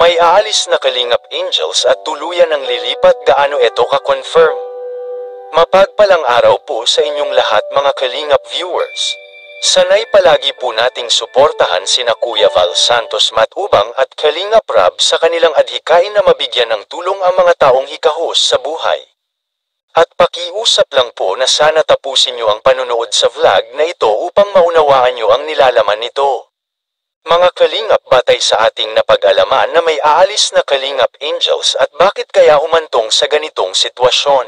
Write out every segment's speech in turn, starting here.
May aalis na Kalingap Angels at tuluyan ang lilipat gaano ito ka-confirm. Mapagpalang araw po sa inyong lahat mga Kalingap viewers. Sanay palagi po nating suportahan sina Kuya Val Santos Matubang at Kalingap Rab sa kanilang adhikain na mabigyan ng tulong ang mga taong hikahos sa buhay. At pakiusap lang po na sana tapusin nyo ang panonood sa vlog na ito upang maunawaan nyo ang nilalaman nito. Mga Kalingap, batay sa ating napag-alaman na may aalis na Kalingap Angels at bakit kaya humantong sa ganitong sitwasyon.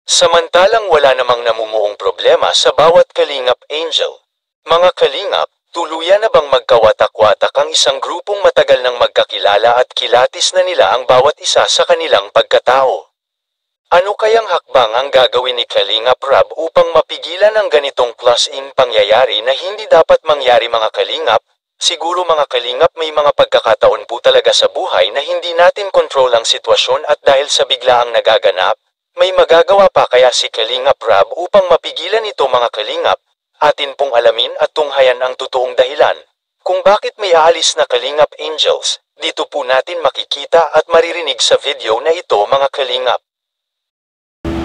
Samantalang wala namang namumuong problema sa bawat Kalingap Angel. Mga Kalingap, tuluyan na bang magkawatak-watak ang isang grupong matagal nang magkakilala at kilatis na nila ang bawat isa sa kanilang pagkatao? Ano kayang hakbang ang gagawin ni Kalingap Rab upang mapigilan ang ganitong klaseng pangyayari na hindi dapat mangyari mga Kalingap? Siguro mga Kalingap may mga pagkakataon po talaga sa buhay na hindi natin kontrol ang sitwasyon at dahil sa biglaang nagaganap, may magagawa pa kaya si Kalingap Rab upang mapigilan ito mga Kalingap, atin pong alamin at tunghayan ang totoong dahilan. Kung bakit may aalis na Kalingap Angels, dito po natin makikita at maririnig sa video na ito mga Kalingap.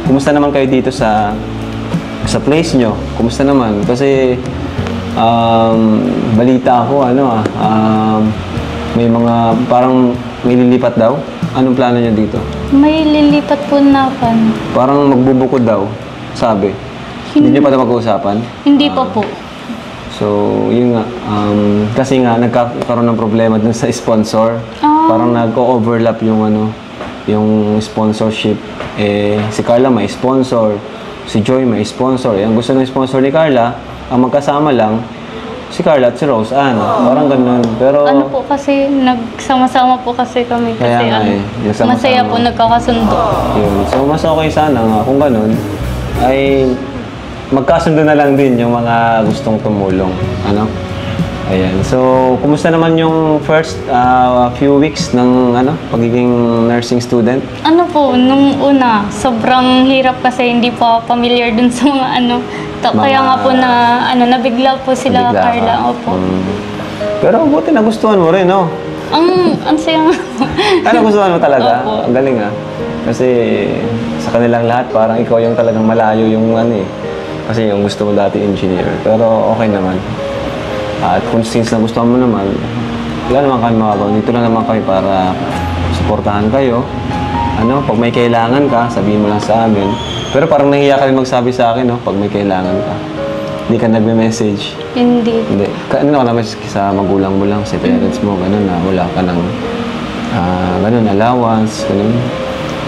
Kumusta naman kayo dito sa place nyo? Kumusta naman? Kasi balita ako, may mga parang may lilipat daw. Anong plano niyo dito? May lilipat po na pan. Parang magbubukod daw, sabi. Hindi niyo pa ito mag-uusapan? Hindi pa po. So, yun nga. Kasi nga, nagkakaroon ng problema dun sa sponsor. Parang nag-overlap yung sponsorship. Si Carla may sponsor, si Joy may sponsor. Ang gusto ng sponsor ni Carla, ang magkasama lang, si Carla at si Rose Ann. Parang ganun. Pero Ano po kasi, nagsama-sama po kasi kami. Kasi masaya po, nagkakasundo. Yun. So, mas okay sana nga kung ganun, ay magkasundo na lang din yung mga gustong tumulong. Ayan. So, kumusta naman yung first few weeks ng pagiging nursing student? Nung una, sobrang hirap kasi hindi pa familiar dun sa mga kaya nga po nabigla po sila Carla. Opo. Pero buti nagustuhan mo rin, no? Ang saya nga po. Nagustuhan mo talaga? Opo. Ang galing Kasi sa kanilang lahat, parang ikaw yung talagang malayo yung Kasi yung gusto mo dati engineer. Pero okay naman. At kung since nagustuhan mo naman, wala naman kami makagawa. Dito lang naman kami para suportahan kayo. Pag may kailangan ka, sabihin mo lang sa amin. Pero parang nahiya ka rin magsabi sa akin, pag may kailangan ka. Hindi ka nagme-message. Hindi. Ka naman sa magulang mo lang, sa parents mo, gano'n na wala ka ng allowance, gano'n.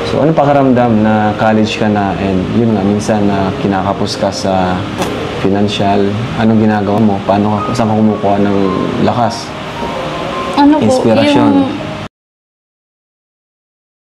So, ano pakiramdam na college ka na and yun nga, minsan na kinakapos ka sa financial, anong ginagawa mo? Saan ka kumukuha ng lakas? Inspirasyon?